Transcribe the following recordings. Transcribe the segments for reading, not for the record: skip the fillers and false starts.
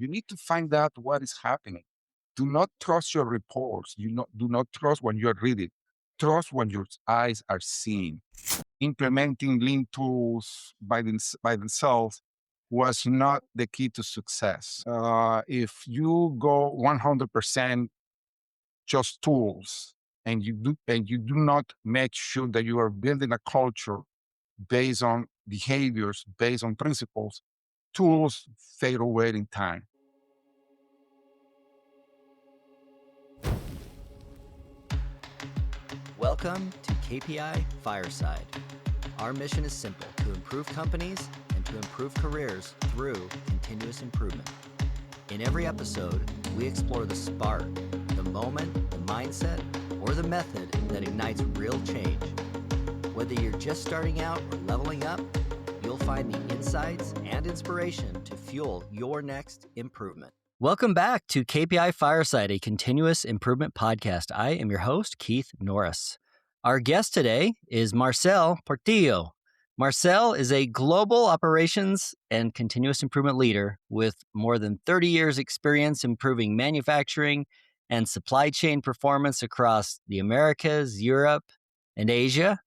You need to find out what is happening. Do not trust your reports. Do not trust when you're reading. Trust when your eyes are seeing. Implementing lean tools by themselves was not the key to success. If you go 100% just tools and you do not make sure that you are building a culture based on behaviors, based on principles, tools fade away in time. Welcome to KPI Fireside. Our mission is simple: to improve companies and to improve careers through continuous improvement. In every episode, we explore the spark, the moment, the mindset, or the method that ignites real change. Whether you're just starting out or leveling up, you'll find the insights and inspiration to fuel your next improvement. Welcome back to KPI Fireside, a continuous improvement podcast. I am your host, Keith Norris. Our guest today is Marcial Portillo. Marcial is a global operations and continuous improvement leader with more than 30 years experience improving manufacturing and supply chain performance across the Americas, Europe, and Asia.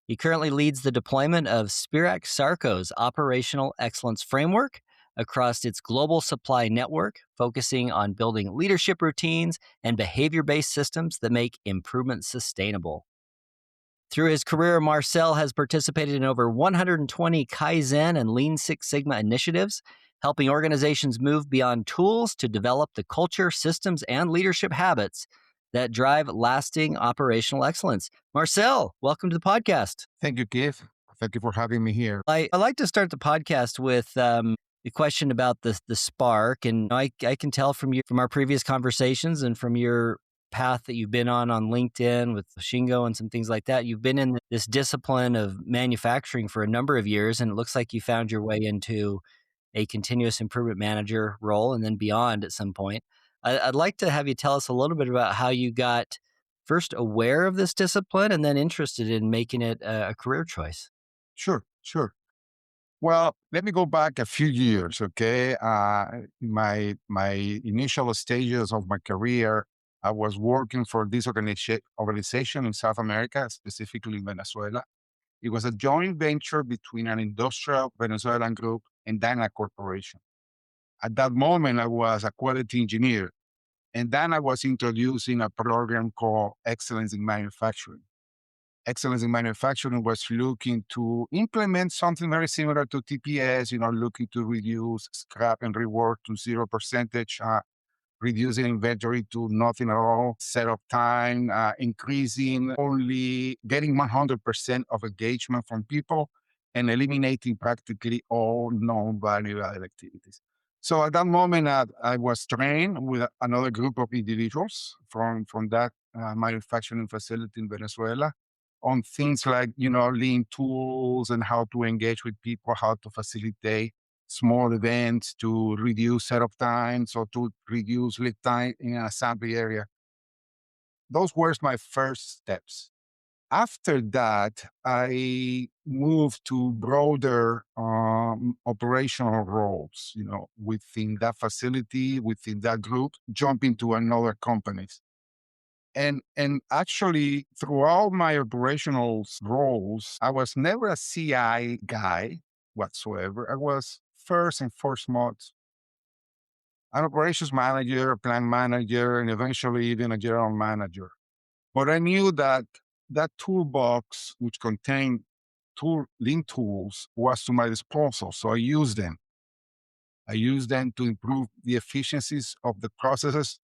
He currently leads the deployment of Spirax Sarco's operational excellence framework across its global supply network, focusing on building leadership routines and behavior-based systems that make improvement sustainable. Through his career, Marcial has participated in over 120 Kaizen and Lean Six Sigma initiatives, helping organizations move beyond tools to develop the culture, systems, and leadership habits that drive lasting operational excellence. Marcial, welcome to the podcast. Thank you, Keith. Thank you for having me here. I like to start the podcast with the question about the spark, and I can tell from our previous conversations and from your path that you've been on LinkedIn with Shingo and some things like that. You've been in this discipline of manufacturing for a number of years, and it looks like you found your way into a continuous improvement manager role and then beyond at some point. I'd like to have you tell us a little bit about how you got first aware of this discipline and then interested in making it a career choice. Sure. Well, let me go back a few years, okay? My initial stages of my career, I was working for this organization in South America, specifically in Venezuela. It was a joint venture between an industrial Venezuelan group and Dyna Corporation. At that moment, I was a quality engineer, and then I was introducing a program called Excellence in Manufacturing. Excellence in Manufacturing was looking to implement something very similar to TPS, looking to reduce scrap and rework to 0%, reducing inventory to nothing at all, set up time, increasing only getting 100% of engagement from people and eliminating practically all non-value added activities. So at that moment, I was trained with another group of individuals from that manufacturing facility in Venezuela on things like, lean tools and how to engage with people, how to facilitate small events to reduce setup times or to reduce lead time in an assembly area. Those were my first steps. After that, I moved to broader operational roles, within that facility, within that group, jumping to another companies. And actually, throughout my operational roles, I was never a CI guy whatsoever. I was first and foremost an operations manager, a plant manager, and eventually even a general manager. But I knew that that toolbox, which contained lean tools, was to my disposal. So I used them. I used them to improve the efficiencies of the processes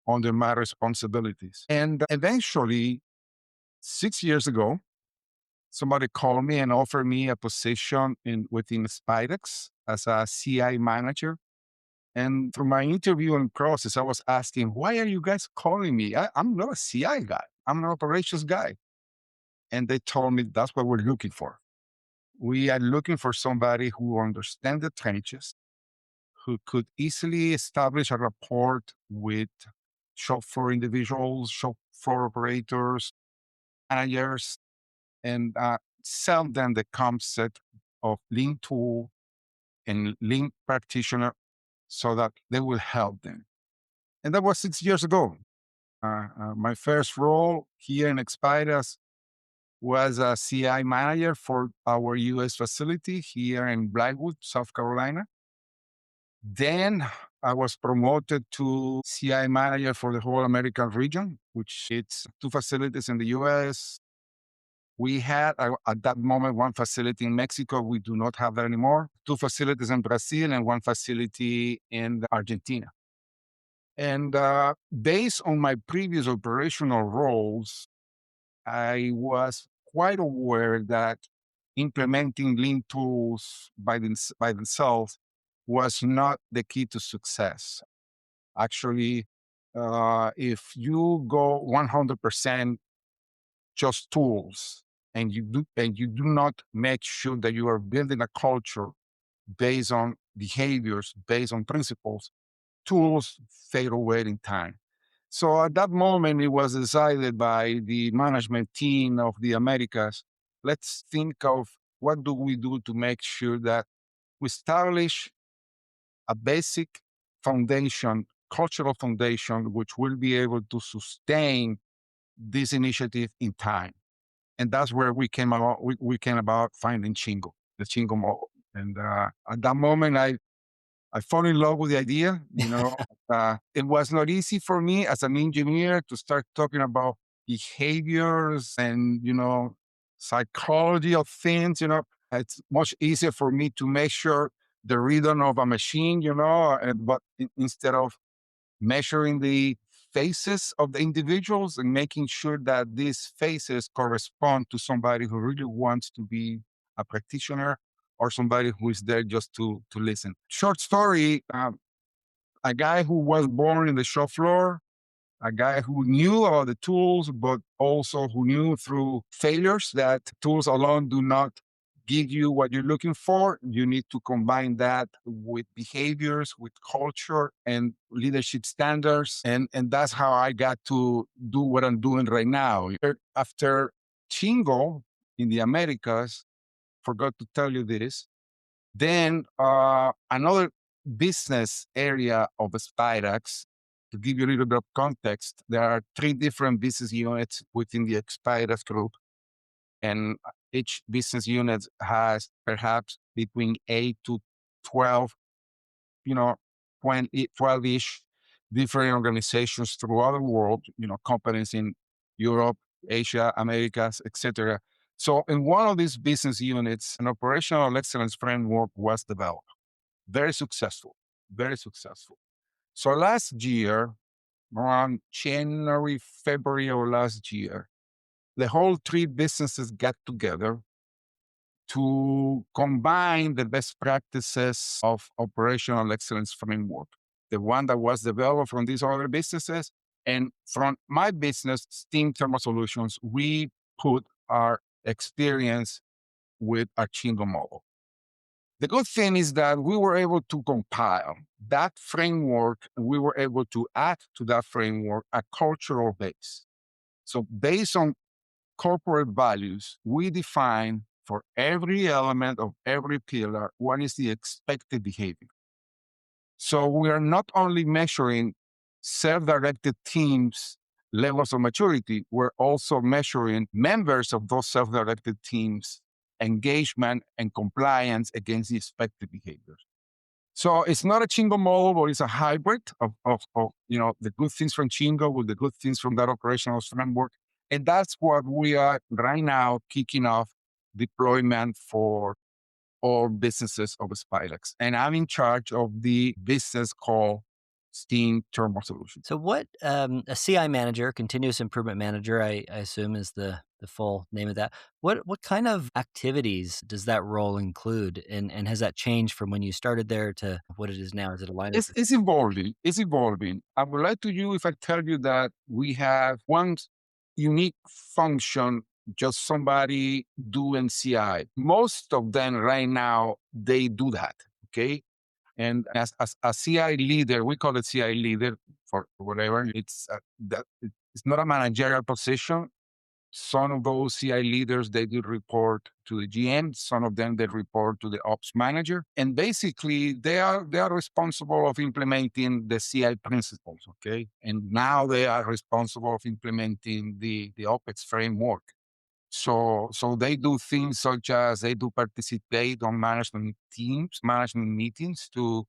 under my responsibilities. And eventually, 6 years ago, somebody called me and offered me a position within Spidex as a CI manager. And through my interviewing process, I was asking, why are you guys calling me? I'm not a CI guy. I'm an operations guy. And they told me that's what we're looking for. We are looking for somebody who understands the trenches, who could easily establish a rapport with shop floor individuals, shop floor operators, managers, and sell them the concept of lean tool and lean practitioner so that they will help them. And that was 6 years ago. My first role here in Expiras was a CI manager for our US facility here in Blackwood, South Carolina. Then I was promoted to CI manager for the whole American region, which it's two facilities in the US. We had at that moment one facility in Mexico. We do not have that anymore. Two facilities in Brazil and one facility in Argentina. And based on my previous operational roles, I was quite aware that implementing lean tools by themselves was not the key to success. Actually, if you go 100% just tools and you do not make sure that you are building a culture based on behaviors, based on principles, tools fade away in time. So at that moment, it was decided by the management team of the Americas, let's think of what do we do to make sure that we establish a basic foundation, cultural foundation, which will be able to sustain this initiative in time. And that's where we came about finding Shingo, the Shingo model. And at that moment, I fell in love with the idea. It was not easy for me as an engineer to start talking about behaviors and psychology of things. It's much easier for me to measure the rhythm of a machine. But instead of measuring the faces of the individuals and making sure that these faces correspond to somebody who really wants to be a practitioner or somebody who is there just to listen. Short story, a guy who was born in the shop floor, a guy who knew about the tools, but also who knew through failures that tools alone do not give you what you're looking for. You need to combine that with behaviors, with culture and leadership standards. And that's how I got to do what I'm doing right now. After Chingo in the Americas, forgot to tell you this, then another business area of Spirax, to give you a little bit of context, there are three different business units within the Spirax group. And each business unit has perhaps between 8 to 12, 12-ish different organizations throughout the world, companies in Europe, Asia, Americas, etc. So in one of these business units, an operational excellence framework was developed. Very successful, very successful. So last year, around January, February of last year, the whole three businesses got together to combine the best practices of operational excellence framework, the one that was developed from these other businesses. And from my business, Steam Thermal Solutions, we put our experience with our Chingo model. The good thing is that we were able to compile that framework, and we were able to add to that framework a cultural base. So based on corporate values, we define for every element of every pillar what is the expected behavior. So we are not only measuring self-directed teams' levels of maturity, we're also measuring members of those self-directed teams' engagement and compliance against the expected behaviors. So it's not a Chingo model, but it's a hybrid of the good things from Chingo with the good things from that operational framework. And that's what we are right now kicking off deployment for all businesses of Spilex. And I'm in charge of the business called Steam Thermal Solutions. So what a CI manager, continuous improvement manager, I assume is the full name of that. What kind of activities does that role include? And has that changed from when you started there to what it is now? Is it aligned? It's evolving. It's evolving. I would lie to you if I tell you that we have one unique function, just somebody doing CI. Most of them right now, they do that. Okay. And as a CI leader, we call it CI leader for whatever. It's not a managerial position. Some of those CI leaders, they do report to the GM. Some of them, they report to the ops manager. And basically, they are responsible of implementing the CI principles, okay? And now they are responsible of implementing the OpEx framework. So they do things such as they do participate on management teams, management meetings to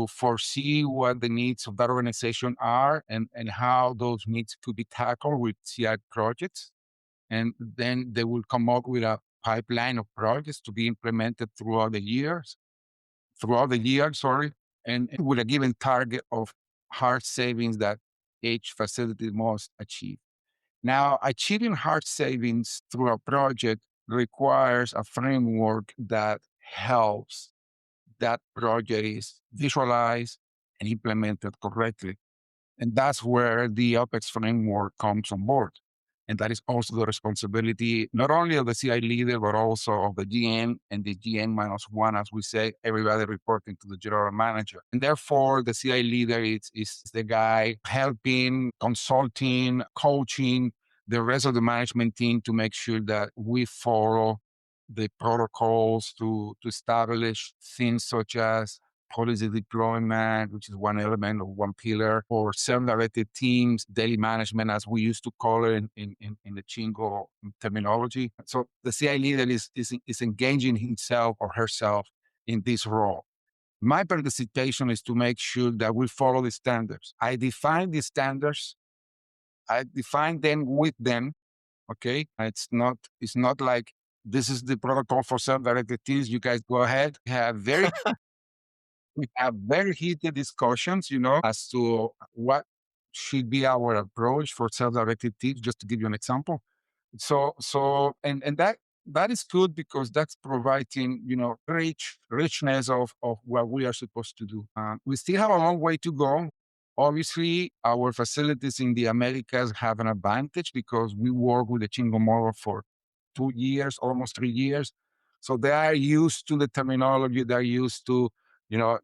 foresee what the needs of that organization are and how those needs could be tackled with CI projects. And then they will come up with a pipeline of projects to be implemented throughout the year, sorry, and with a given target of hard savings that each facility must achieve. Now, achieving hard savings through a project requires a framework that helps that project is visualized and implemented correctly. And that's where the OpEx framework comes on board. And that is also the responsibility, not only of the CI leader, but also of the GM and the GM minus one, as we say, everybody reporting to the general manager. And therefore, the CI leader is the guy helping, consulting, coaching the rest of the management team to make sure that we follow the protocols to establish things such as policy deployment, which is one element of one pillar, or self-directed teams, daily management, as we used to call it in the Shingo terminology. So the CI leader is engaging himself or herself in this role. My participation is to make sure that we follow the standards. I define the standards. I define them with them. Okay. It's not like this is the protocol for self-directed teams. You guys go ahead. We have very heated discussions, as to what should be our approach for self-directed teams, just to give you an example. And that is good because that's providing, richness of what we are supposed to do. We still have a long way to go. Obviously, our facilities in the Americas have an advantage because we work with the Chingo model for 2 years, almost 3 years. So they are used to the terminology. They're used to, you know,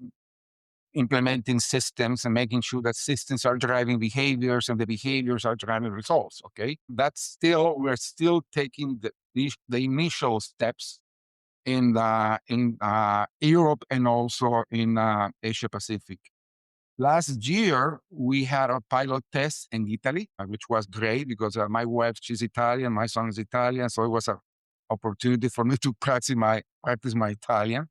implementing systems and making sure that systems are driving behaviors and the behaviors are driving results. Okay. We're still taking the initial steps in Europe and also in Asia Pacific. Last year, we had a pilot test in Italy, which was great because my wife, she's Italian, my son is Italian. So it was an opportunity for me to practice my Italian.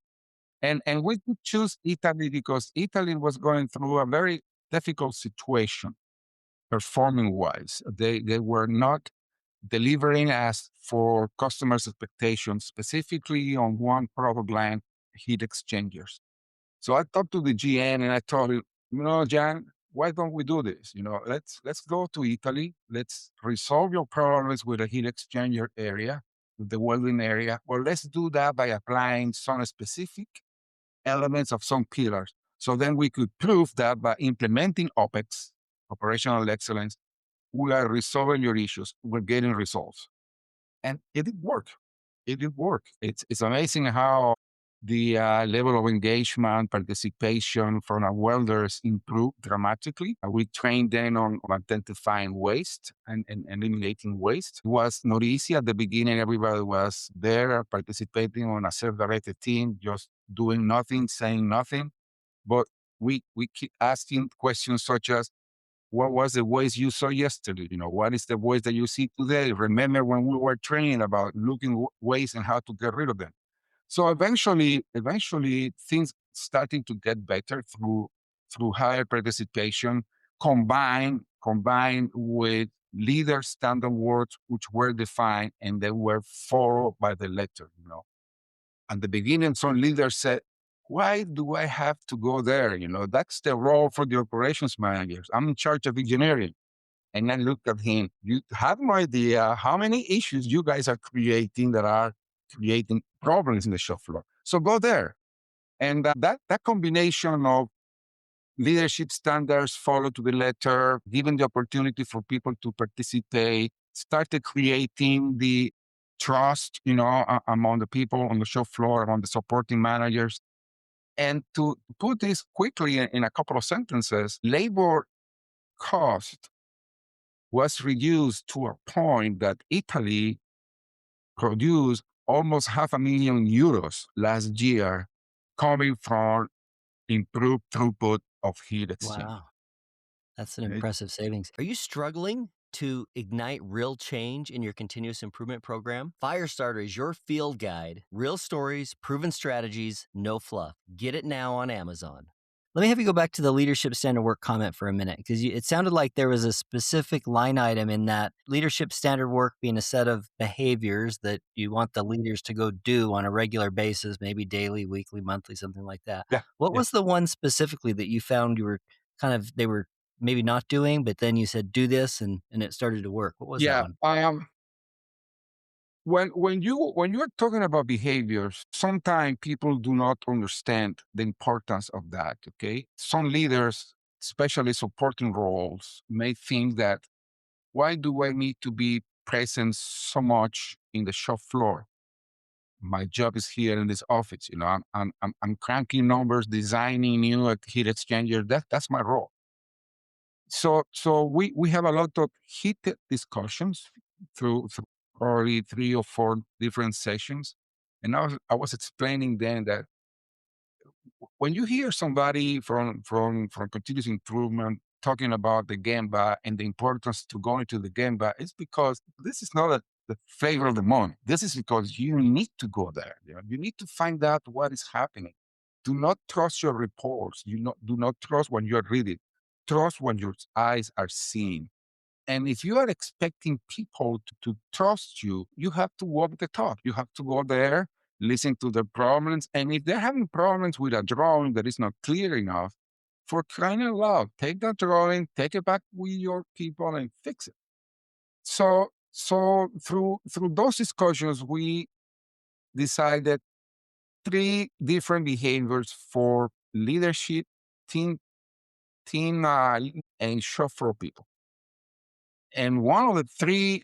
And we could choose Italy because Italy was going through a very difficult situation, performing wise. They were not delivering as for customers' expectations, specifically on one product line, heat exchangers. So I talked to the GM and I told him, Jan, why don't we do this? Let's go to Italy. Let's resolve your problems with the heat exchanger area, with the welding area. Or let's do that by applying some specific elements of some pillars. So then we could prove that by implementing OpEx, operational excellence, we are resolving your issues. We're getting results. And it did work. It did work. It's amazing how the level of engagement, participation from our welders improved dramatically. We trained them on identifying waste and eliminating waste. It was not easy at the beginning. Everybody was there participating on a self-directed team, just doing nothing, saying nothing. But we keep asking questions such as, what was the waste you saw yesterday? What is the waste that you see today? Remember when we were training about looking waste and how to get rid of them? So eventually things starting to get better through higher participation, combined with leader standard words which were defined and they were followed by the letter. At the beginning, some leaders said, why do I have to go there? That's the role for the operations managers. I'm in charge of engineering. And I looked at him. You have no idea how many issues you guys are creating that are creating problems in the shop floor. So go there. And that combination of leadership standards followed to the letter, given the opportunity for people to participate, started creating the trust, among the people on the shop floor, among the supporting managers. And to put this quickly in a couple of sentences, labor cost was reduced to a point that Italy produced almost €500,000 last year coming from improved throughput of heat exchange. Wow. That's an Right? impressive savings. Are you struggling to ignite real change in your continuous improvement program? Firestarter is your field guide. Real stories, proven strategies, no fluff. Get it now on Amazon. Let me have you go back to the leadership standard work comment for a minute, because it sounded like there was a specific line item in that leadership standard work being a set of behaviors that you want the leaders to go do on a regular basis, maybe daily, weekly, monthly, something like that. Yeah. What Yeah. was the one specifically that you found you were they were maybe not doing, but then you said, "Do this," and it started to work? What was that Yeah. one? When you're talking about behaviors, sometimes people do not understand the importance of that. Okay. Some leaders, especially supporting roles, may think that why do I need to be present so much in the shop floor? My job is here in this office. I'm cranking numbers, designing new heat exchanger. That's my role. So we have a lot of heated discussions through probably 3 or 4 different sessions, and I was explaining then that when you hear somebody from continuous improvement talking about the Gemba and the importance to go into the Gemba, it's because this is not the flavor of the month. This is because you need to go there. You need to find out what is happening. Do not trust your reports. Do not trust when you're reading. Trust when your eyes are seeing. And if you are expecting people to trust you, you have to walk the talk. You have to go there, listen to their problems. And if they're having problems with a drawing that is not clear enough, for crying out loud, take that drawing, take it back with your people and fix it. So through those discussions, we decided 3 different behaviors for leadership, team, and shop floor people. And one of the 3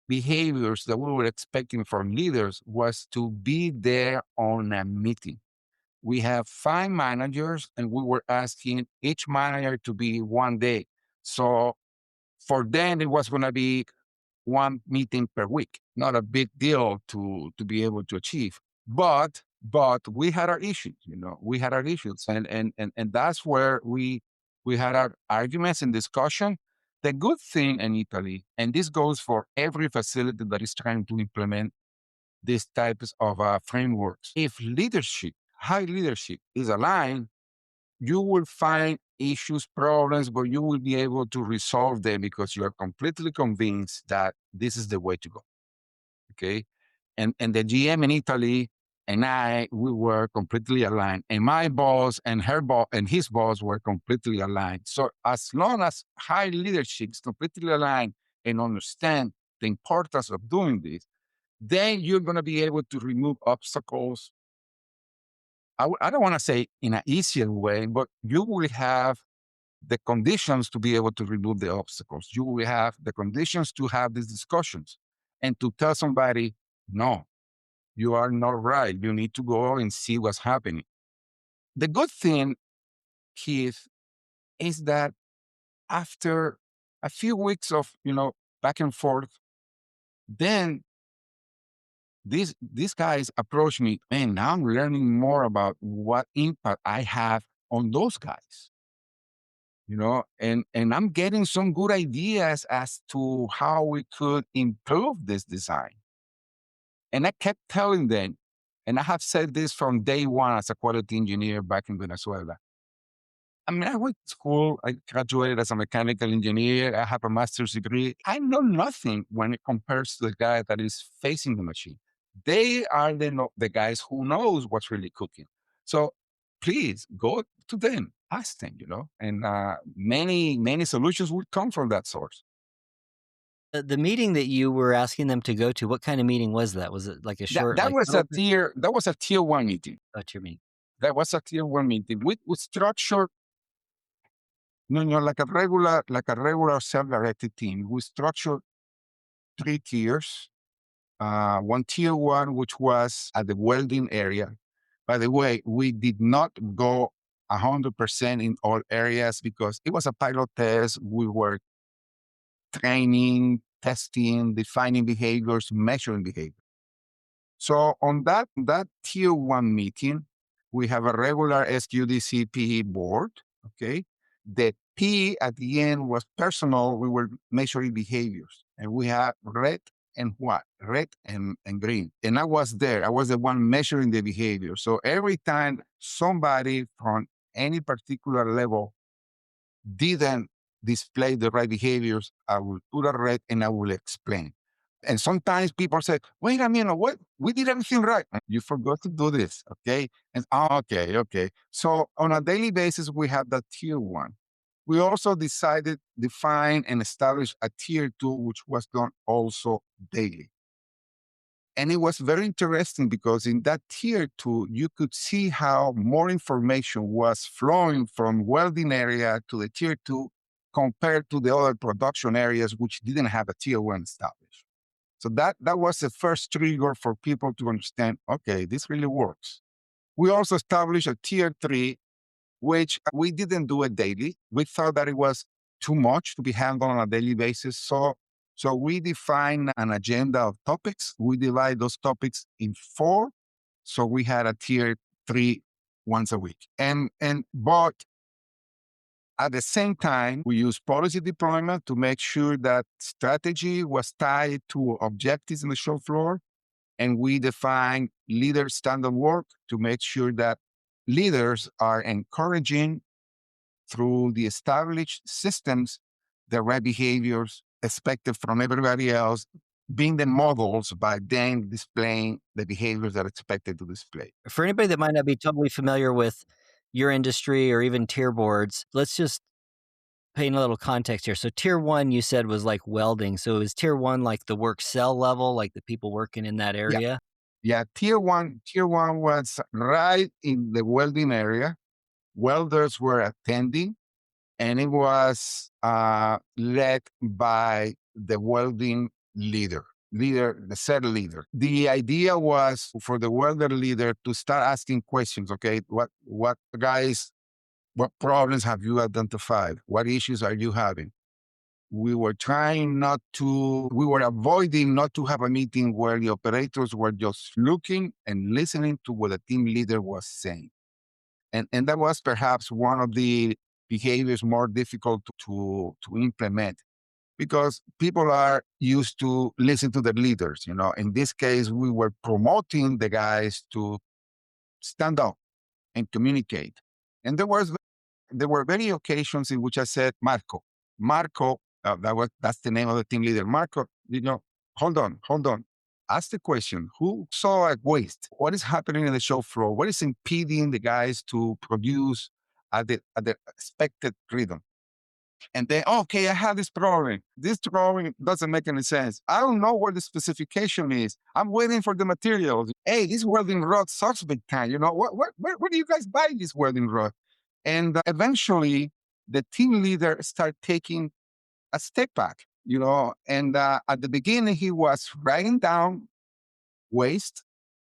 behaviors that we were expecting from leaders was to be there on a meeting. We have 5 managers, and we were asking each manager to be one day. So for them, it was going to be one meeting per week. Not a big deal to be able to achieve. But we had our issues, we had our issues. And that's where we had our arguments and discussion. The good thing in Italy, and this goes for every facility that is trying to implement these types of frameworks, if leadership, high leadership is aligned, you will find issues, problems, but you will be able to resolve them because you are completely convinced that this is the way to go. Okay. And the GM in Italy and we were completely aligned. And my boss and her boss and his boss were completely aligned. So as long as high leadership is completely aligned and understand the importance of doing this, then you're going to be able to remove obstacles. I don't want to say in an easier way, but you will have the conditions to be able to remove the obstacles. You will have the conditions to have these discussions and to tell somebody, no, you are not right. You need to go and see what's happening. The good thing, Keith, is that after a few weeks of, back and forth, then these guys approach me, and now I'm learning more about what impact I have on those guys. And I'm getting some good ideas as to how we could improve this design. And I kept telling them, and I have said this from day one as a quality engineer back in Venezuela. I mean, I went to school, I graduated as a mechanical engineer, I have a master's degree. I know nothing when it compares to the guy that is facing the machine. They are the guys who knows what's really cooking. So please go to them, ask them, and many solutions will come from that source. The meeting that you were asking them to go to, what kind of meeting was that? Was it like a That, short, that like, was a huddle thing? tier one meeting. What's your meeting? That was a tier one meeting. We structured, like a regular self-directed team. We structured 3 tiers. One tier one, which was at the welding area. By the way, we did not go 100% in all areas because it was a pilot test. We were training, testing, defining behaviors, measuring behavior. So on that tier one meeting, we have a regular SQDCP board. Okay. The P at the end was personal. We were measuring behaviors, and we had red and white, red and green. And I was there. I was the one measuring the behavior. So every time somebody from any particular level didn't display the right behaviors, I will put a red and I will explain. And sometimes people say, wait a minute, what? We did everything right. You forgot to do this. Okay. And okay. So on a daily basis, we have that tier one. We also decided, define, and establish a tier two, which was done also daily. And it was very interesting because in that tier two, you could see how more information was flowing from welding area to the tier two compared to the other production areas, which didn't have a tier one established. So that was the first trigger for people to understand, okay, this really works. We also established a tier three, which we didn't do it daily. We thought that it was too much to be handled on a daily basis. So we define an agenda of topics. We divide those topics in four. So we had a tier three once a week. But at the same time, we use policy deployment to make sure that strategy was tied to objectives in the show floor. And we define leader standard work to make sure that leaders are encouraging through the established systems the right behaviors expected from everybody else, being the models by then displaying the behaviors that are expected to display. For anybody that might not be totally familiar with your industry or even tier boards, let's just paint a little context here. So tier one, you said, was like welding. So is tier one like the work cell level, like the people working in that area? Yeah, tier one was right in the welding area. Welders were attending, and it was led by the welding the set leader. The idea was for the welder leader to start asking questions. Okay, what guys, what problems have you identified? What issues are you having? We were avoiding not to have a meeting where the operators were just looking and listening to what the team leader was saying. And that was perhaps one of the behaviors more difficult to implement because people are used to listen to their leaders. In this case, we were promoting the guys to stand up and communicate. And there were many occasions in which I said, Marco, that's the name of the team leader. Marco, hold on. Ask the question: who saw a waste? What is happening in the show floor? What is impeding the guys to produce at the expected rhythm? And then, okay, I have this problem. This drawing doesn't make any sense. I don't know what the specification is. I'm waiting for the materials. Hey, this welding rod sucks big time. Where do you guys buy this welding rod? And eventually, the team leader started taking a step back, and at the beginning, he was writing down waste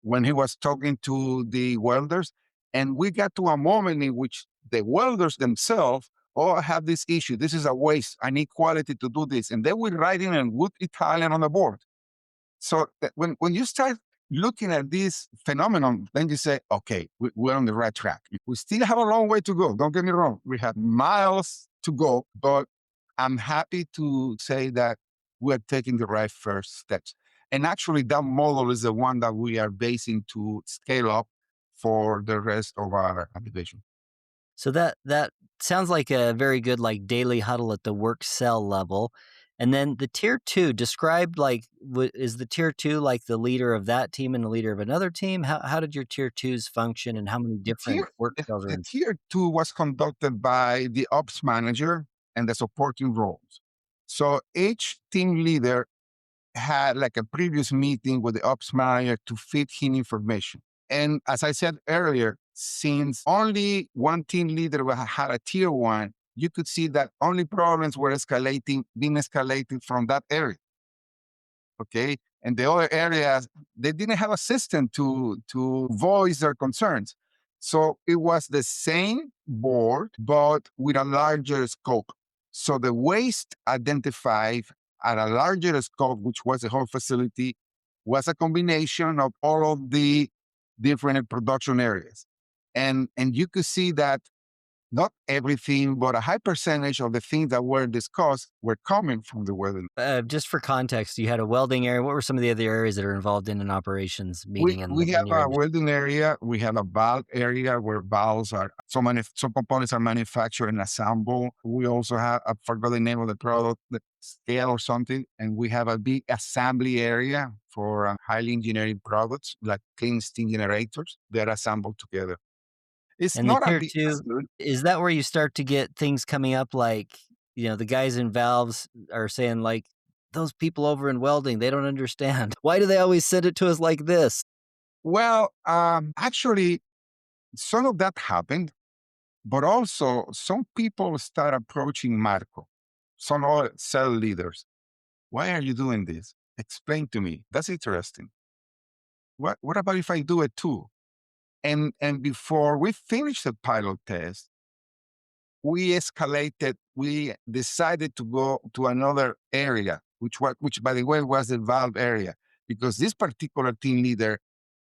when he was talking to the welders. And we got to a moment in which the welders themselves, I have this issue. This is a waste. I need quality to do this. And they were writing in good Italian on the board. So when you start looking at this phenomenon, then you say, okay, we're on the right track. We still have a long way to go. Don't get me wrong. We have miles to go, but I'm happy to say that we're taking the right first steps. And actually, that model is the one that we are basing to scale up for the rest of our division. So that sounds like a very good like daily huddle at the work cell level. And then the tier two, described like, is the tier two like the leader of that team and the leader of another team? How did your tier twos function, and how many different work cells are The in? tier two was conducted by the ops manager and the supporting roles. So each team leader had like a previous meeting with the ops manager to feed him information. And as I said earlier, since only one team leader had a tier one, you could see that only problems were being escalated from that area. Okay. And the other areas, they didn't have a system to voice their concerns. So it was the same board, but with a larger scope. So the waste identified at a larger scope, which was the whole facility, was a combination of all of the different production areas. And you could see that not everything, but a high percentage of the things that were discussed were coming from the welding. Just for context, you had a welding area. What were some of the other areas that are involved in an operations We meeting we have in your a industry? welding area. We have a valve area where valves are some components are manufactured and assembled. We also have I forgot the name of the product, the scale or something, and we have a big assembly area for highly engineering products like clean steam generators. They're assembled together. It's And the not a tier big 2, facility. is that where you start to get things coming up like, the guys in valves are saying like, "Those people over in welding, they don't understand. Why do they always send it to us like this?" Well, actually, some of that happened. But also, some people start approaching Marco, some other cell leaders. Why are you doing this? Explain to me. That's interesting. What about if I do it too? And before we finished the pilot test, we escalated. We decided to go to another area, which by the way was the valve area, because this particular team leader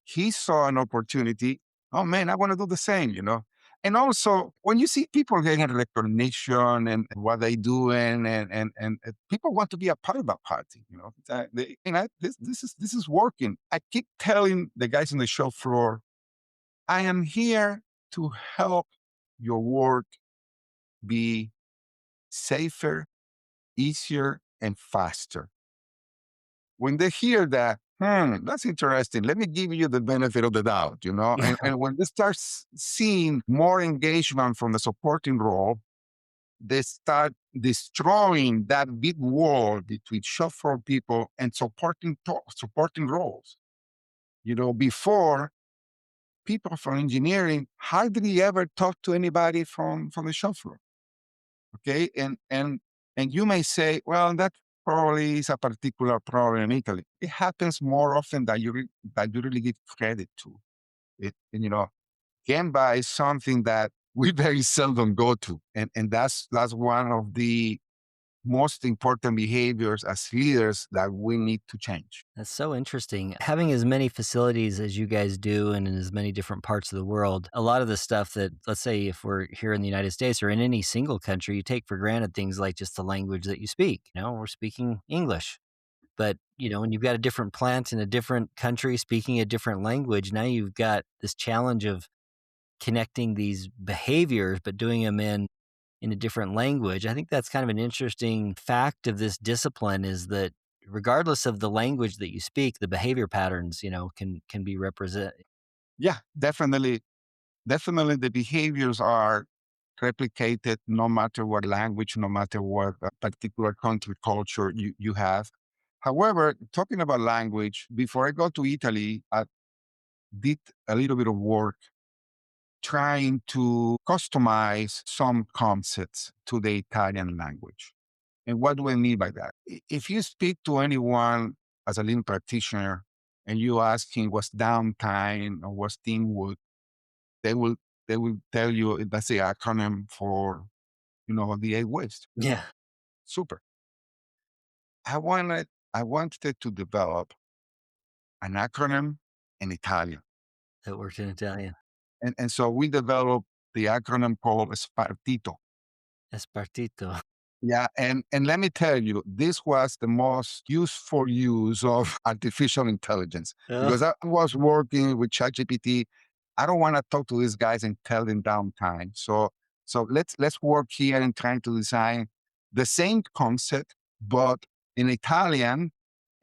he saw an opportunity. Oh man, I want to do the same. And also, when you see people getting recognition and what they doing, and people want to be a part of that party. This is working. I keep telling the guys on the show floor, I am here to help your work be safer, easier, and faster. When they hear that, that's interesting. Let me give you the benefit of the doubt. Yeah. And when they start seeing more engagement from the supporting role, they start destroying that big wall between shop floor people and supporting roles. Before people from engineering hardly ever talk to anybody from the shop floor. Okay, and you may say, well, that probably is a particular problem in Italy. It happens more often than you really give credit to it. And Gemba is something that we very seldom go to, and that's one of the most important behaviors as leaders that we need to change. That's so interesting. Having as many facilities as you guys do and in as many different parts of the world, a lot of the stuff that, let's say, if we're here in the United States or in any single country, you take for granted things like just the language that you speak. We're speaking English. But, when you've got a different plant in a different country speaking a different language, now you've got this challenge of connecting these behaviors, but doing them in a different language. I think that's kind of an interesting fact of this discipline is that regardless of the language that you speak, the behavior patterns, can be represent. Yeah, definitely. Definitely, the behaviors are replicated no matter what language, no matter what particular country culture you have. However, talking about language, before I go to Italy, I did a little bit of work trying to customize some concepts to the Italian language. And what do I mean by that? If you speak to anyone as a lean practitioner and you ask him what's downtime or what's teamwork, they will they will tell you that's the acronym for the eight waste. Yeah. Super. I wanted to develop an acronym in Italian. That worked in Italian. And so we developed the acronym called Spartito. Es partito. Yeah, and let me tell you, this was the most useful use of artificial intelligence Oh, because I was working with ChatGPT. I don't want to talk to these guys and tell them downtime. So let's work here and trying to design the same concept, but in Italian,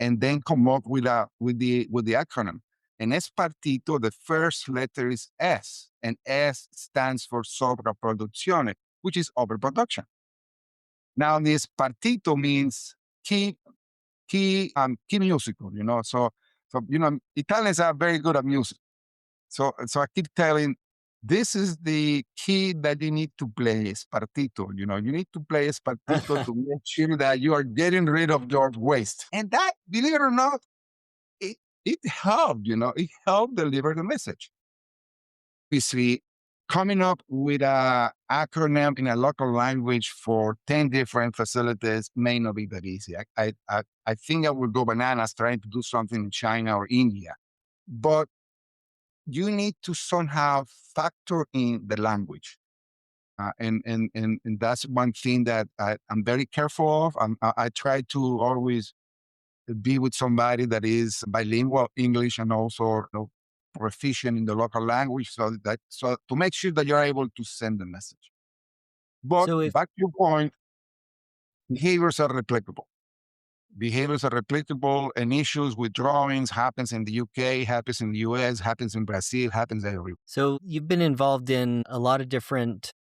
and then come up with the acronym. And Espartito, the first letter is S, and S stands for sovrapproduzione, which is overproduction. Now, this partito means key musical. So Italians are very good at music. So I keep telling, this is the key that you need to play, Spartito. You need to play Spartito to make sure that you are getting rid of your waste. And that, believe it or not, it helped. It helped deliver the message. Obviously, coming up with a acronym in a local language for 10 different facilities may not be that easy. I think I would go bananas trying to do something in China or India, but you need to somehow factor in the language. And that's one thing that I'm very careful of. I try to always be with somebody that is bilingual English and also proficient in the local language, so to make sure that you're able to send the message. But So if back to your point, behaviors are replicable. Behaviors are replicable, and issues with drawings happens in the UK, happens in the US, happens in Brazil, happens everywhere. so you've been involved in a lot of different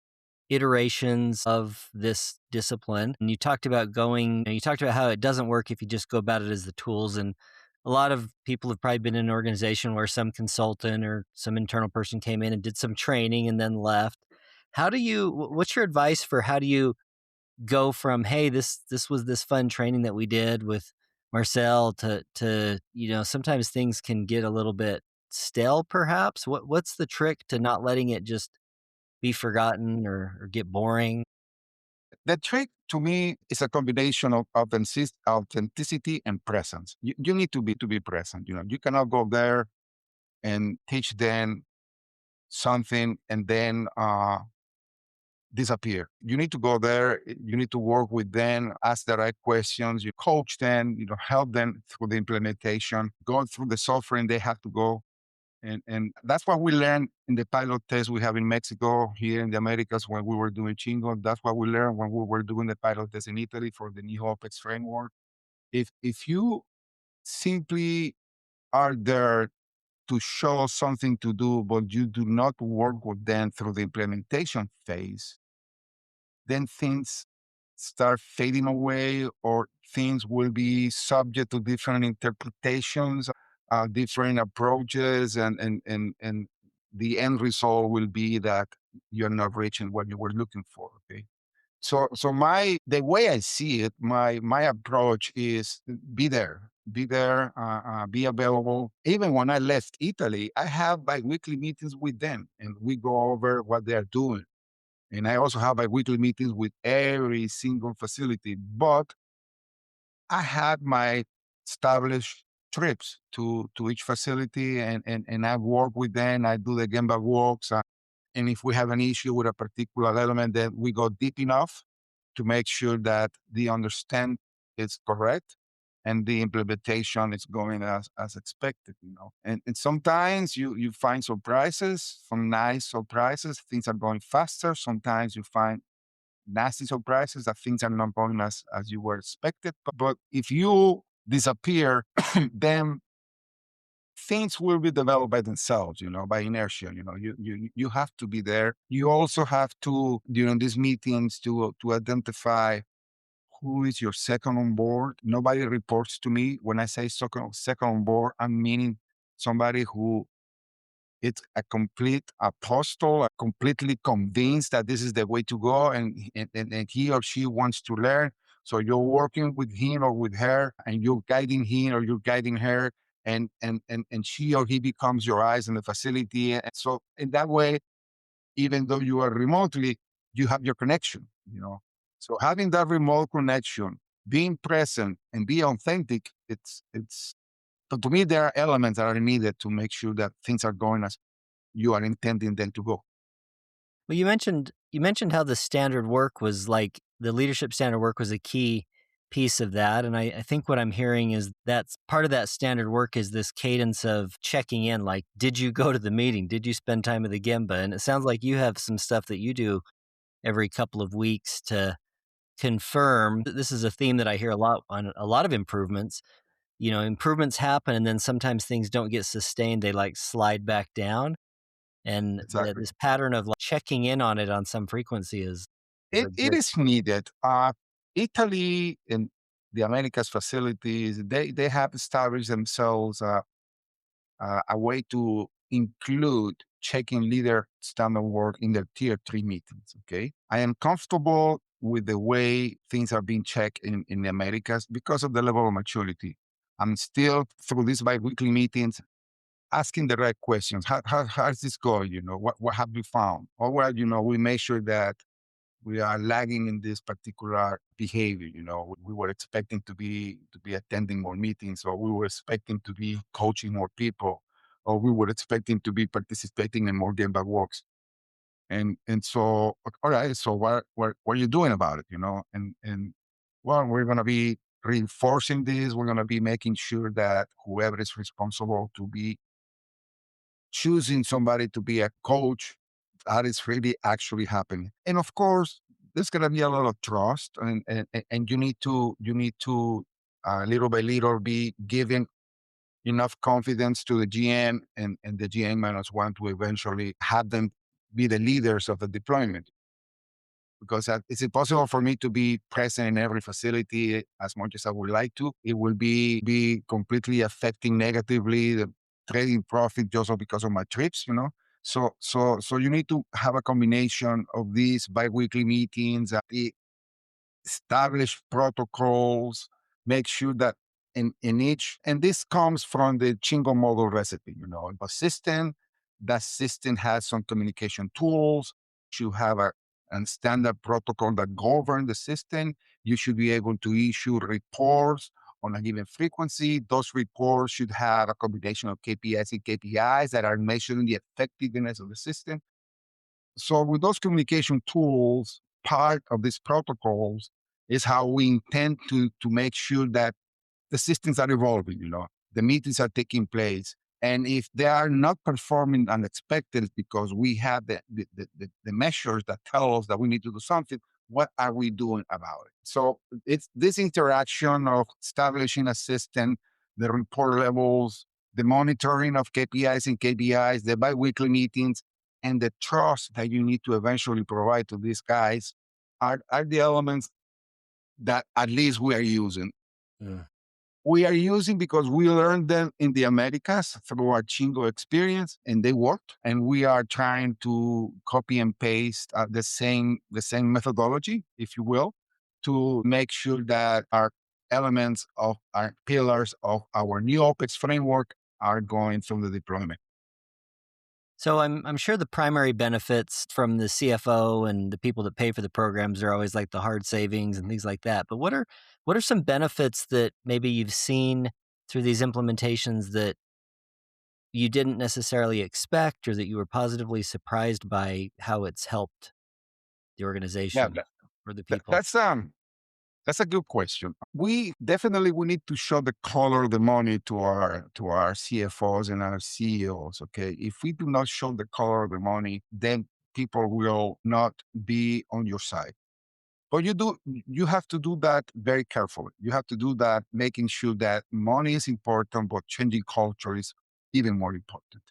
iterations of this discipline. And you talked about how it doesn't work if you just go about it as the tools. And a lot of people have probably been in an organization where some consultant or some internal person came in and did some training and then left. What's your advice for how do you go from, hey, this was this fun training that we did with Marcel to, sometimes things can get a little bit stale perhaps. What's the trick to not letting it just be forgotten or get boring? The trick to me is a combination of authenticity and presence. You need to be present. You cannot go there and teach them something and then disappear. You need to go there. You need to work with them, ask the right questions. You coach them. Help them through the implementation, go through the suffering they have to go. And that's what we learned in the pilot test we have in Mexico, here in the Americas when we were doing Chingo. That's what we learned when we were doing the pilot test in Italy for the new OPEX framework. If you simply are there to show something to do, but you do not work with them through the implementation phase, then things start fading away, or things will be subject to different interpretations, different approaches, and the end result will be that you're not reaching what you were looking for. Okay. So the way I see it, my approach is be there, be available. Even when I left Italy, I have bi-weekly meetings with them, and we go over what they are doing. And I also have bi-weekly meetings with every single facility. But I had my established trips to each facility, and I work with them. I do the Gemba walks. And if we have an issue with a particular element, then we go deep enough to make sure that the understand is correct and the implementation is going as expected. And sometimes you find surprises, some nice surprises, things are going faster. Sometimes you find nasty surprises that things are not going as you were expected. But if you disappear, then things will be developed by themselves, by inertia. You have to be there. You also have to, during these meetings, to identify who is your second on board. Nobody reports to me. When I say second on board, I'm meaning somebody who it's a complete apostle, completely convinced that this is the way to go, and he or she wants to learn. So you're working with him or with her, and you're guiding him or you're guiding her, and she or he becomes your eyes in the facility. And so in that way, even though you are remotely, you have your connection. So having that remote connection, being present and be authentic, it's but to me, there are elements that are needed to make sure that things are going as you are intending them to go. Well, you mentioned how the standard work was like the leadership standard work was a key piece of that. And I think what I'm hearing is that's part of that standard work is this cadence of checking in, like, did you go to the meeting? Did you spend time with the Gemba? And it sounds like you have some stuff that you do every couple of weeks to confirm. This is a theme that I hear a lot on a lot of improvements. Improvements happen and then sometimes things don't get sustained. They like slide back down. And Exactly. this pattern of like checking in on it on some frequency is a It good. is needed. Italy and the Americas facilities, they have established themselves a way to include checking leader standard work in their tier 3 meetings. Okay. I am comfortable with the way things are being checked in the Americas because of the level of maturity. I'm still through these bi-weekly meetings. asking the right questions. How's this going? What have you found? Or well, we make sure that we are lagging in this particular behavior. We were expecting to be attending more meetings, or we were expecting to be coaching more people, or we were expecting to be participating in more Gemba walks. And so, all right, so what are you doing about it? And well, we're gonna be reinforcing this. We're gonna be making sure that whoever is responsible to be choosing somebody to be a coach, that is really actually happening. And of course, there's gonna be a lot of trust, and you need to little by little be giving enough confidence to the GM, and the GM minus one to eventually have them be the leaders of the deployment. Because it's impossible for me to be present in every facility as much as I would like to. It will be completely affecting negatively the trading profit just because of my trips. So you need to have a combination of these biweekly meetings, the establish protocols, make sure that in each, and this comes from the Shingo model recipe, a system, that system has some communication tools. You have a standard protocol that govern the system. You should be able to issue reports on a given frequency. Those reports should have a combination of KPIs and KPIs that are measuring the effectiveness of the system. So with those communication tools, part of these protocols is how we intend to make sure that the systems are evolving, the meetings are taking place. And if they are not performing unexpected, it's because we have the measures that tell us that we need to do something. What are we doing about it? So it's this interaction of establishing a system, the report levels, the monitoring of KPIs and KBIs, the biweekly meetings, and the trust that you need to eventually provide to these guys are the elements that at least we are using. Mm. We are using because we learned them in the Americas through our Chingo experience, and they worked. And we are trying to copy and paste the same methodology, if you will, to make sure that our elements of our pillars of our new OPEX framework are going through the deployment. So I'm sure the primary benefits from the CFO and the people that pay for the programs are always like the hard savings and things like that. But what are some benefits that maybe you've seen through these implementations that you didn't necessarily expect, or that you were positively surprised by how it's helped the Yeah, organization or the that, people? that's um that's a good question. We need to show the color of the money to our CFOs and our CEOs. Okay, if we do not show the color of the money, then people will not be on your side. But you have to do that very carefully. You have to do that making sure that money is important, but changing culture is even more important.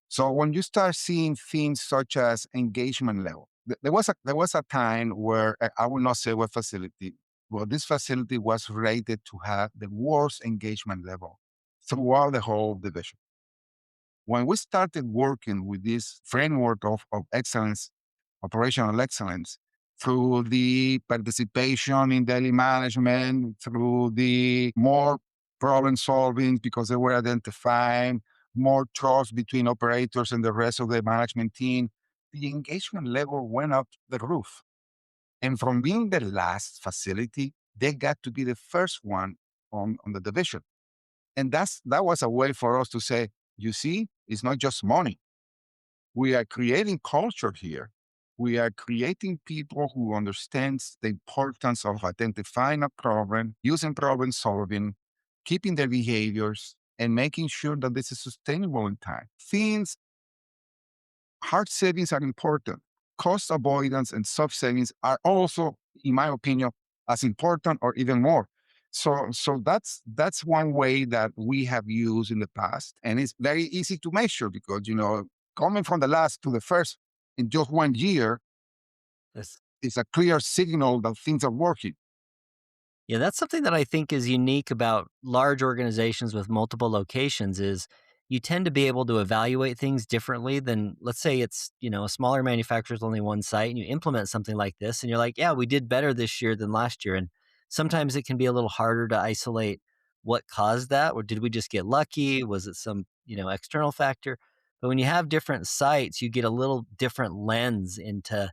So when you start seeing things such as engagement level, there was a time where I will not say what facility, well, this facility was rated to have the worst engagement level throughout the whole division. When we started working with this framework of excellence, operational excellence, through the participation in daily management, through the more problem solving because they were identifying more trust between operators and the rest of the management team, the engagement level went up the roof. And from being the last facility, they got to be the first one on the division. And that was a way for us to say, you see, it's not just money. We are creating culture here. We are creating people who understands the importance of identifying a problem, using problem solving, keeping their behaviors, and making sure that this is sustainable in time. Things, hard savings are important. Cost avoidance and soft savings are also, in my opinion, as important or even more. So that's one way that we have used in the past, and it's very easy to measure because coming from the last to the first in just 1 year Yes. is a clear signal that things are working. Yeah, that's something that I think is unique about large organizations with multiple locations is you tend to be able to evaluate things differently than, let's say it's, a smaller manufacturer with only one site and you implement something like this and you're like, yeah, we did better this year than last year. And sometimes it can be a little harder to isolate what caused that, or did we just get lucky? Was it some external factor. But when you have different sites, you get a little different lens into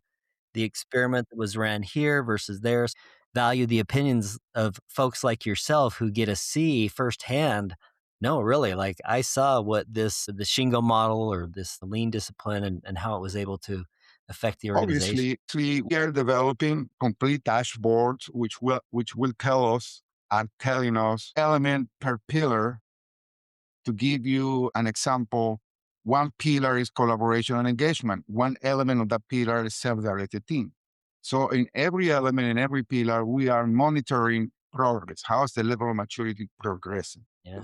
the experiment that was ran here versus theirs. Value the opinions of folks like yourself who get to see firsthand. No, really, like I saw what the Shingo model or this lean discipline and how it was able to affect the organization. Obviously, we are developing complete dashboards which will tell us and telling us element per pillar. To give you an example, one pillar is collaboration and engagement. One element of that pillar is self-directed team. So in every element, in every pillar, we are monitoring progress. How is the level of maturity progressing? Yeah.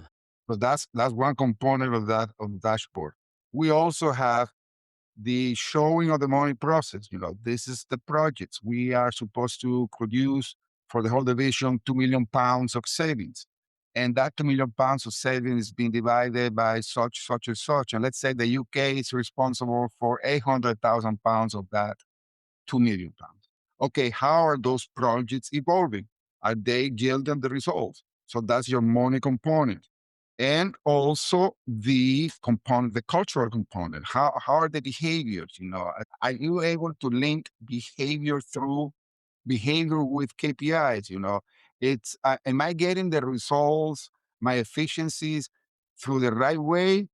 So that's one component of the dashboard. We also have the showing of the money process. This is the projects. We are supposed to produce for the whole division 2 million pounds of savings. And that 2 million pounds of savings is being divided by such, such, and such. And let's say the UK is responsible for 800,000 pounds of that 2 million pounds. Okay, how are those projects evolving? Are they yielding the results? So that's your money component. And also the component, the cultural component. How are the behaviors? Are you able to link behavior with KPIs? It's am I getting the results, my efficiencies through the right way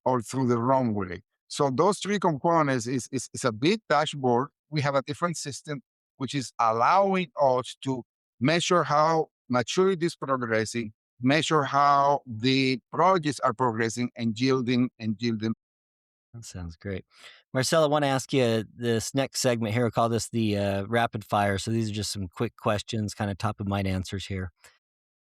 or through the wrong way? So those three components is a big dashboard. We have a different system which is allowing us to measure how maturity is progressing, measure how the projects are progressing and yielding. That sounds great. Marcel, I want to ask you this next segment here. I call this the rapid fire. So these are just some quick questions, kind of top of mind answers here.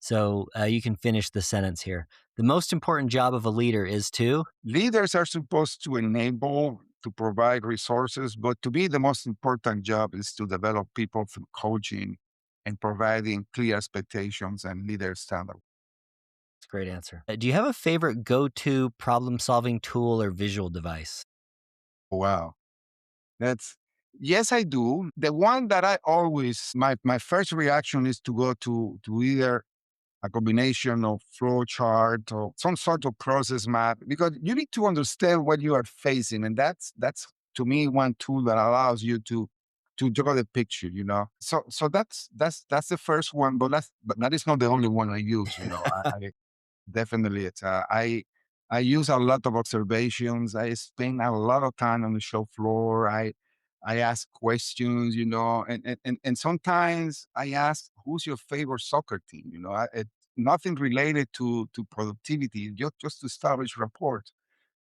So you can finish the sentence here. The most important job of a leader is to. Leaders are supposed to enable, to provide resources, but to me, the most important job is to develop people through coaching and providing clear expectations and leader standards. That's a great answer. Do you have a favorite go to problem solving tool or visual device? Wow. That's Yes, I do. The one that I always my first reaction is to go to either a combination of flow chart or some sort of process map because you need to understand what you are facing, and that's to me one tool that allows you to draw the picture. So that's the first one, but that is not the only one I use. I definitely, I use a lot of observations. I spend a lot of time on the show floor. I ask questions, and sometimes I ask, "Who's your favorite soccer team?" Nothing related to productivity, just to establish rapport.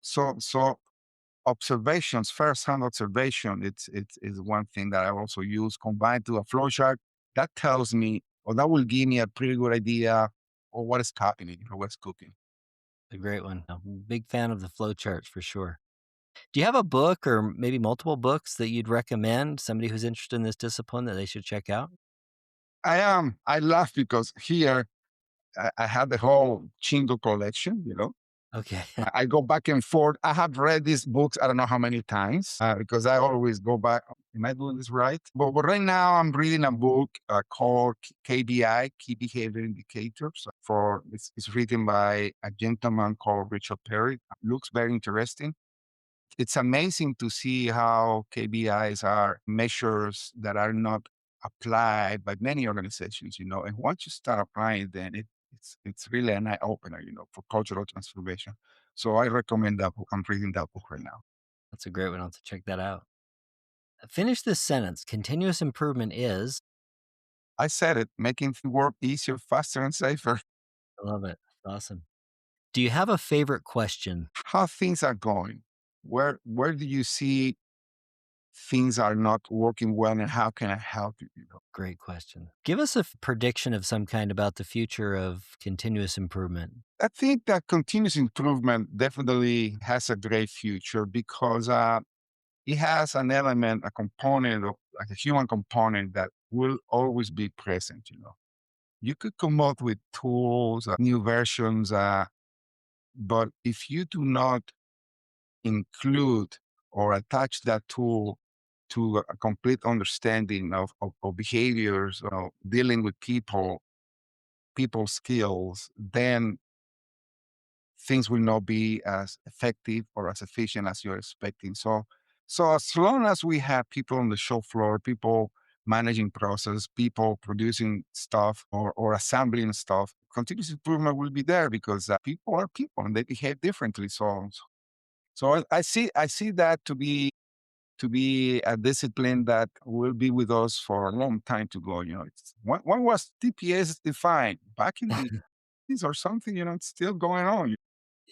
So observations, first-hand observation, it's is one thing that I also use combined to a flow chart that tells me, or that will give me a pretty good idea of what is happening or what's cooking. A great one. I'm a big fan of the flow charts for sure. Do you have a book or maybe multiple books that you'd recommend somebody who's interested in this discipline that they should check out? I laugh because here I have the whole Chingo collection. Okay. I go back and forth. I have read these books, I don't know how many times, because I always go back. Am I doing this right? But right now, I'm reading a book called KBI, Key Behavior Indicators. It's written by a gentleman called Richard Perry. Looks very interesting. It's amazing to see how KBIs are measures that are not applied by many organizations. And once you start applying, then it's really an eye opener, for cultural transformation. So I recommend that book. I'm reading that book right now. That's a great one. I'll have to check that out. Finish this sentence. Continuous improvement is. I said it, making work easier, faster, and safer. I love it. Awesome. Do you have a favorite question? How things are going? Where do you see things are not working well, and how can I help you? Great question. Give us a prediction of some kind about the future of continuous improvement. I think that continuous improvement definitely has a great future because it has an element, a component of like a human component that will always be present. You could come up with tools, new versions, but if you do not include or attach that tool to a complete understanding of behaviors, dealing with people skills, then things will not be as effective or as efficient as you're expecting. So as long as we have people on the shop floor, people managing process, people producing stuff or assembling stuff, continuous improvement will be there because people are people and they behave differently. So I see that to be a discipline that will be with us for a long time to go. When was TPS defined? Back in the these or something. It's still going on.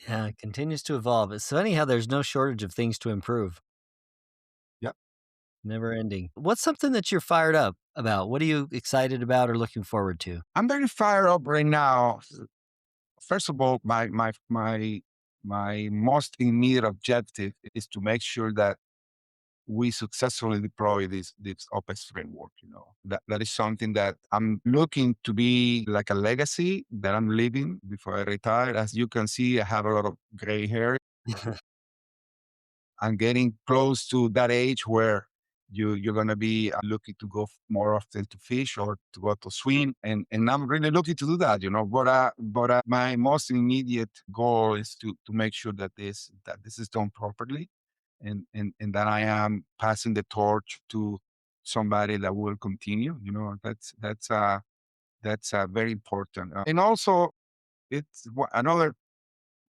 Yeah, it continues to evolve. It's funny how there's no shortage of things to improve. Yeah, Never ending. What's something that you're fired up about? What are you excited about or looking forward to? I'm very fired up right now. First of all, my most immediate objective is to make sure that we successfully deploy this OPEX framework. That is something that I'm looking to be like a legacy that I'm leaving before I retire. As you can see, I have a lot of gray hair. I'm getting close to that age where you're gonna be looking to go more often to fish or to go to swim, and I'm really looking to do that. But my most immediate goal is to make sure that this is done properly, and that I am passing the torch to somebody that will continue. That's very important, and also another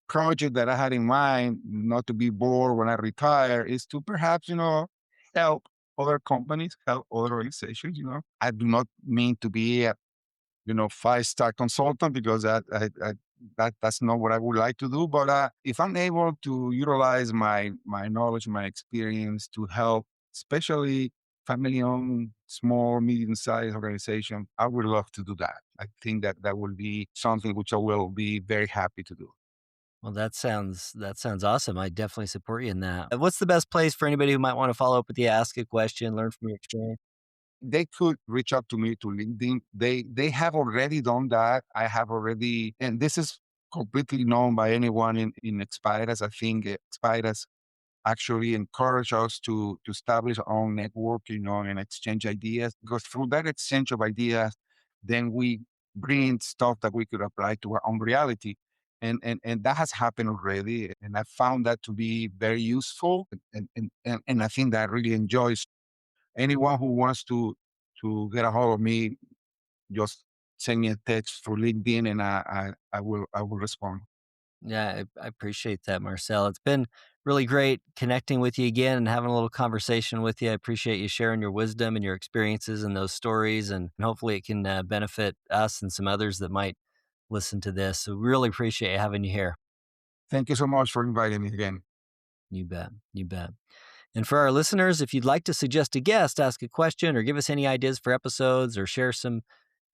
project that I had in mind, not to be bored when I retire, is to perhaps, help other companies, help other organizations. I do not mean to be a, 5-star consultant because that's not what I would like to do. But if I'm able to utilize my knowledge, my experience to help, especially family-owned, small, medium-sized organization, I would love to do that. I think that will be something which I will be very happy to do. Well, that sounds awesome. I definitely support you in that. What's the best place for anybody who might want to follow up with you, ask a question, learn from your experience? They could reach out to me to LinkedIn. They have already done that. I have already, and this is completely known by anyone in Expiras. I think Expiras actually encourage us to establish our own network, and exchange ideas. Because through that exchange of ideas, then we bring stuff that we could apply to our own reality. And that has happened already. And I found that to be very useful. And I think that I really enjoys anyone who wants to get a hold of me, just send me a text through LinkedIn, and I will respond. Yeah, I appreciate that, Marcel. It's been really great connecting with you again and having a little conversation with you. I appreciate you sharing your wisdom and your experiences and those stories, and hopefully it can benefit us and some others that might listen to this. So, really appreciate having you here. Thank you so much for inviting me again. You bet. You bet. And for our listeners, if you'd like to suggest a guest, ask a question, or give us any ideas for episodes, or share some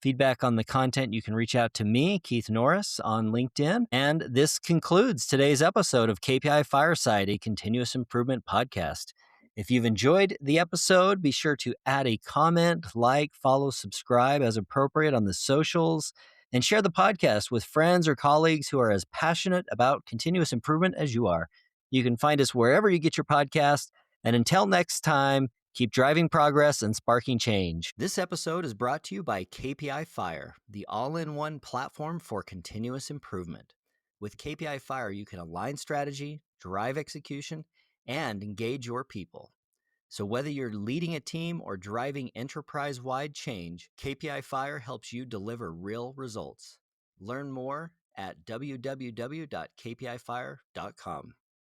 feedback on the content, you can reach out to me, Keith Norris, on LinkedIn. And this concludes today's episode of KPI Fireside, a continuous improvement podcast. If you've enjoyed the episode, be sure to add a comment, like, follow, subscribe as appropriate on the socials, and share the podcast with friends or colleagues who are as passionate about continuous improvement as you are. You can find us wherever you get your podcast. And until next time, keep driving progress and sparking change. This episode is brought to you by KPI Fire, the all-in-one platform for continuous improvement. With KPI Fire, you can align strategy, drive execution, and engage your people. So whether you're leading a team or driving enterprise-wide change, KPI Fire helps you deliver real results. Learn more at www.kpifire.com.